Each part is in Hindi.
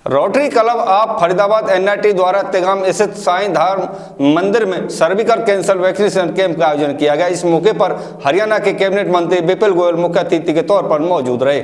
Rotary club of Faridabad NIT द्वारा तेगाम स्थित साईं धाम मंदिर में सर्विकल कैंसर वैक्सीनेशन कैंप का आयोजन किया गया। इस मौके पर हरियाणा के कैबिनेट मंत्री विपुल गोयल मुख्य अतिथि के तौर पर मौजूद रहे।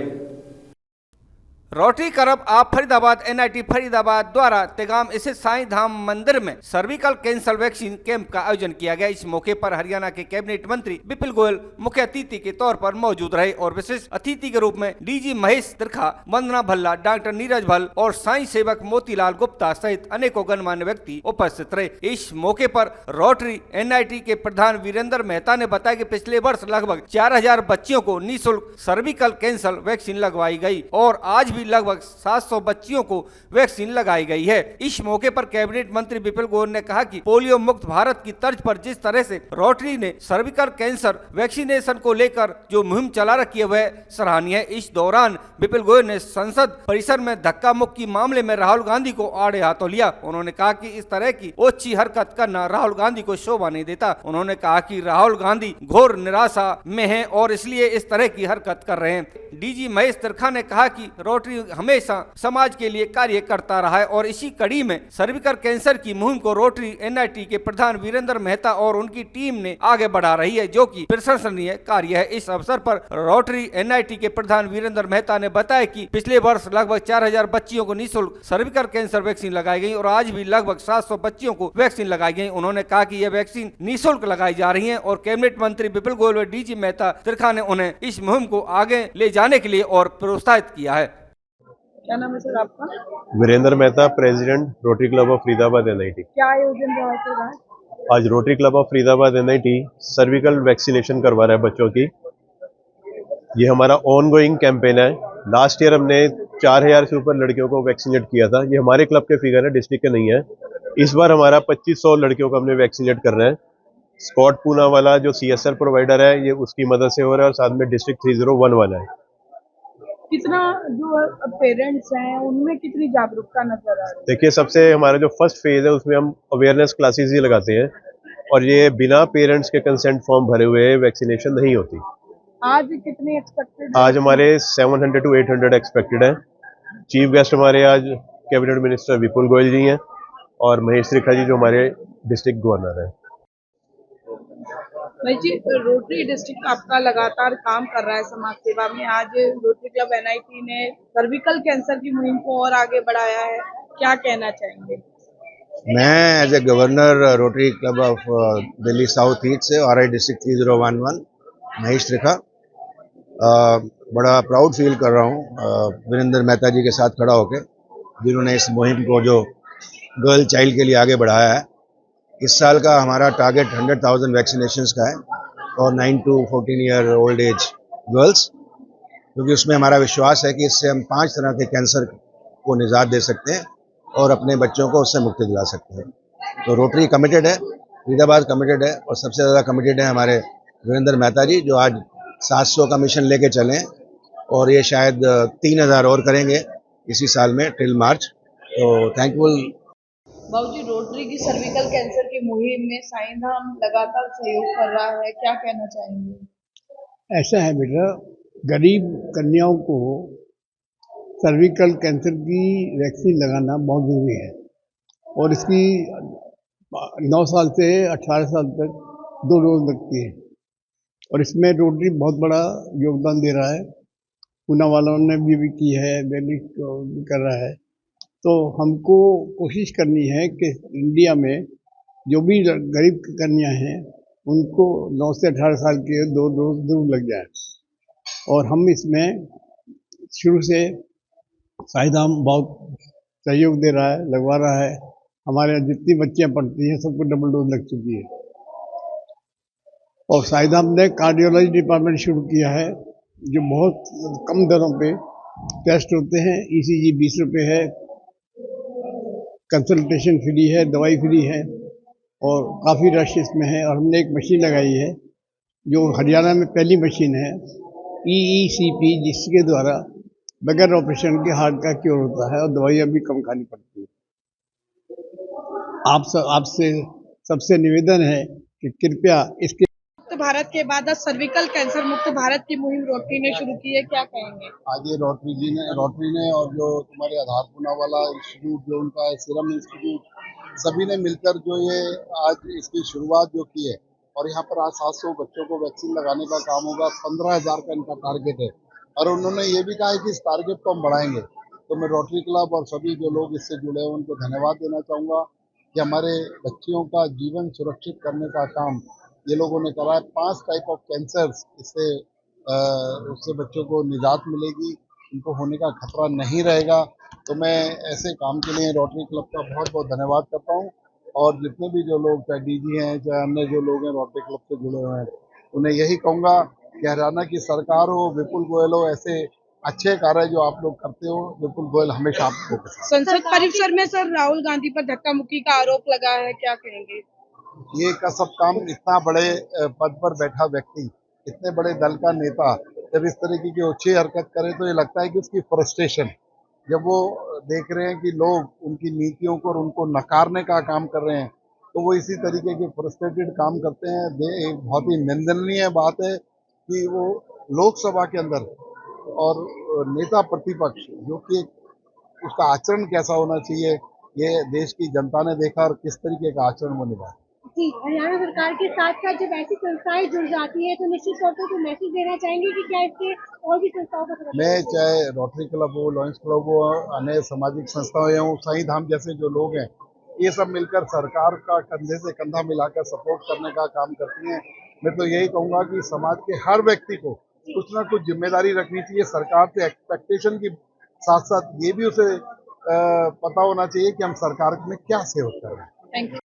Rotary club of Faridabad NIT Faridabad द्वारा तेगाम स्थित साईं धाम मंदिर में सर्विकल कैंसर वैक्सीन कैंप का आयोजन किया गया। इस मौके पर हरियाणा के कैबिनेट मंत्री विपुल गोयल मुख्य अतिथि के तौर पर मौजूद रहे और विशिष्ट अतिथि के रूप में डीजी महेश त्रिखा, वंदना भल्ला, डॉक्टर नीरज भल्ल और साईं सेवक मोतीलाल गुप्ता सहित अनेकों गणमान्य व्यक्ति उपस्थित रहे। इस मौके पर रोटरी एनआईटी के प्रधान वीरेंद्र मेहता ने बताया कि पिछले वर्ष लगभग 4000 बच्चियों को निःशुल्क सर्विकल कैंसर वैक्सीन लगवाई गई और आज भी लगभग 700 बच्चियों को वैक्सीन लगाई गई है। इस मौके पर कैबिनेट मंत्री विपुल गोयल ने कहा कि पोलियो मुक्त भारत की तर्ज पर जिस तरह से रोटरी ने सर्विकल कैंसर वैक्सीनेशन को लेकर जो मुहिम चला रखी है वह सराहनीय है। इस दौरान विपुल गोयल ने संसद परिसर में धक्का मुक्की मामले में राहुल गांधी को आड़े हाथों लिया। उन्होंने कहा कि इस तरह की ओछी हरकत करना राहुल गांधी को शोभा नहीं देता। उन्होंने कहा कि राहुल गांधी घोर निराशा में है और इसलिए इस तरह की हरकत कर रहे हैं। डीजी महेश त्रिखा ने कहा कि रोटरी हमेशा समाज के लिए कार्य करता रहा है और इसी कड़ी में सर्विकल कैंसर की मुहिम को रोटरी एनआईटी के प्रधान वीरेंद्र मेहता और उनकी टीम ने आगे बढ़ा रही है, जो कि प्रशंसनीय कार्य है। इस अवसर पर रोटरी एनआईटी के प्रधान वीरेंद्र मेहता ने बताया कि पिछले वर्ष लगभग 4000 बच्चियों को निःशुल्क सर्विकल कैंसर वैक्सीन लगाई गई और आज भी लगभग 700 बच्चियों को वैक्सीन लगाई गई। उन्होंने कहा कि यह वैक्सीन निःशुल्क लगाई जा रही है और कैबिनेट मंत्री विपुल गोयल व डीजी मेहता त्रिखा ने उन्हें इस मुहिम को आगे ले जाने के लिए और प्रोत्साहित किया है। क्या नाम है सर आपका? Virendra Mehta, president Rotary club of Faridabad NIT. क्या आयोजन रहा है सर? आज Rotary club of Faridabad NIT cervical vaccination करवा रहा है बच्चों की। ये हमारा ऑनगोइंग कैंपेन है। लास्ट ईयर हमने 4000 से ऊपर लड़कियों को वैक्सीनेट किया था। ये हमारे क्लब के फिगर है, डिस्ट्रिक्ट के नहीं है। इस बार हमारा 2500 लड़कियों को हमने वैक्सीनेट कर रहे हैं। स्कॉट पूना वाला जो CSR प्रोवाइडर है ये उसकी मदद से हो रहा है और साथ में डिस्ट्रिक्ट 3011 है। कितना जो पेरेंट्स हैं उनमें कितनी जागरूकता नजर आ रही है? देखिए, सबसे हमारा जो फर्स्ट फेज है उसमें हम अवेयरनेस क्लासेस ही लगाते हैं और ये बिना पेरेंट्स के कंसेंट फॉर्म भरे हुए वैक्सीनेशन नहीं होती। आज कितनी एक्सपेक्टेड? आज हमारे 700 to 800 एक्सपेक्टेड है। चीफ गेस्ट हमारे आज कैबिनेट मिनिस्टर विपुल गोयल जी हैं और महेश त्रिखा जी जो हमारे डिस्ट्रिक्ट गवर्नर हैं। भाई जी, रोटरी डिस्ट्रिक्ट आपका लगातार काम कर रहा है समाज सेवा में। आज रोटरी क्लब एनआईटी ने सर्विकल कैंसर की मुहिम को और आगे बढ़ाया है, क्या कहना चाहेंगे? मैं as a governor Rotary club of Delhi south east से RI डिस्ट्रिक्ट 3011 महेश त्रिखा बड़ा प्राउड फील कर रहा हूँ वीरेंद्र मेहता जी के साथ खड़ा होकर, जिन्होंने इस मुहिम को जो गर्ल चाइल्ड के लिए आगे बढ़ाया है। इस साल का हमारा टारगेट 100,000 वैक्सीनेशंस का है और 9 to 14 year old age girls, क्योंकि उसमें हमारा विश्वास है कि इससे हम 5 तरह के कैंसर को निजात दे सकते हैं और अपने बच्चों को उससे मुक्ति दिला सकते हैं। तो रोटरी कमिटेड है, फरीदाबाद कमिटेड है और सबसे ज़्यादा कमिटेड है हमारे वीरेंद्र मेहता जी, जो आज 700 का मिशन लेके चले और ये शायद 3000 और करेंगे इसी साल में टिल मार्च। तो थैंकफुल। बाबूजी, रोटरी की सर्विकल कैंसर की मुहिम में साईं धाम लगातार सहयोग कर रहा है, क्या कहना चाहेंगे? ऐसा है बेटा, गरीब कन्याओं को सर्विकल कैंसर की वैक्सीन लगाना बहुत ज़रूरी है और इसकी 9 साल से 18 साल तक 2 डोज लगती है और इसमें रोटरी बहुत बड़ा योगदान दे रहा है। पूना वालों ने भी की है, दिल्ली भी कर रहा है। तो हमको कोशिश करनी है कि इंडिया में जो भी गरीब कन्या हैं उनको 9 से 18 साल के 2 डोज जरूर लग जाए और हम इसमें शुरू से साईं धाम बहुत सहयोग दे रहा है, लगवा रहा है। हमारे जितनी बच्चियां पढ़ती हैं सबको डबल डोज लग चुकी है और साईं धाम ने कार्डियोलॉजी डिपार्टमेंट शुरू किया है, जो बहुत कम दरों पे टेस्ट होते हैं। ECG 20 रुपये है, कंसल्टेशन फ्री है, दवाई फ्री है और काफ़ी रश इसमें है। और हमने एक मशीन लगाई है जो हरियाणा में पहली मशीन है, EECP, जिसके द्वारा बगैर ऑपरेशन के हार्ट का क्योर होता है और दवाइयाँ भी कम खानी पड़ती है। आपसे सबसे निवेदन है कि कृपया इसके मुक्त भारत के बाद आज सर्विकल कैंसर मुक्त भारत की मुहिम रोटरी ने शुरू की है, क्या कहेंगे? आज ये रोटरी ने और जो तुम्हारे आधार पूनावाला इंस्टीट्यूट जो उनका है सीरम इंस्टीट्यूट सभी ने मिलकर जो ये आज इसकी शुरुआत जो की है और यहाँ पर आज 700 बच्चों को वैक्सीन लगाने का काम होगा। 15,000 का इनका टारगेट है और उन्होंने ये भी कहा है कि इस टारगेट को हम बढ़ाएंगे। तो मैं रोटरी क्लब और सभी जो लोग इससे जुड़े हैं उनको धन्यवाद देना चाहूँगा कि हमारे बच्चियों का जीवन सुरक्षित करने का काम ये लोगों ने करा है। 5 टाइप ऑफ कैंसर्स इससे उससे बच्चों को निजात मिलेगी, उनको होने का खतरा नहीं रहेगा। तो मैं ऐसे काम के लिए रोटरी क्लब का बहुत बहुत धन्यवाद करता हूँ और जितने भी जो लोग चाहे डीजी हैं चाहे अन्य जो लोग हैं रोटरी क्लब से जुड़े हुए हैं उन्हें यही कहूँगा कि हरियाणा की सरकार हो, विपुल गोयल हो, ऐसे अच्छे कार्य जो आप लोग करते हो, विपुल गोयल हमेशा आपको संसद परिसर में सर राहुल गांधी पर धक्का मुक्की का आरोप लगा है, क्या कहेंगे? ये का सब काम इतना बड़े पद पर बैठा व्यक्ति, इतने बड़े दल का नेता जब इस तरीके की ओछी हरकत करे तो ये लगता है कि उसकी फ्रस्ट्रेशन, जब वो देख रहे हैं कि लोग उनकी नीतियों को और उनको नकारने का काम कर रहे हैं तो वो इसी तरीके के फ्रस्ट्रेटेड काम करते हैं। एक बहुत ही निंदनीय बात है कि वो लोकसभा के अंदर और नेता प्रतिपक्ष जो कि उसका आचरण कैसा होना चाहिए ये देश की जनता ने देखा और किस तरीके का आचरण वो निभाया। जी, हरियाणा सरकार के साथ साथ जब ऐसी संस्थाएं जुड़ जाती है तो निश्चित तौर पर मैसेज देना चाहेंगे कि क्या इसके और भी संस्थाओं का मैं चाहे रोटरी क्लब हो, लॉयंस क्लब हो, अन्य सामाजिक संस्थाएं हों, साईं धाम जैसे जो लोग हैं ये सब मिलकर सरकार का कंधे से कंधा मिलाकर सपोर्ट करने का काम करती हैं। मैं तो यही कहूँगा कि समाज के हर व्यक्ति को कुछ ना कुछ जिम्मेदारी रखनी चाहिए। सरकार से एक्सपेक्टेशन के साथ साथ ये भी उसे पता होना चाहिए कि हम सरकार में क्या सेवा कर रहे हैं। Thank you.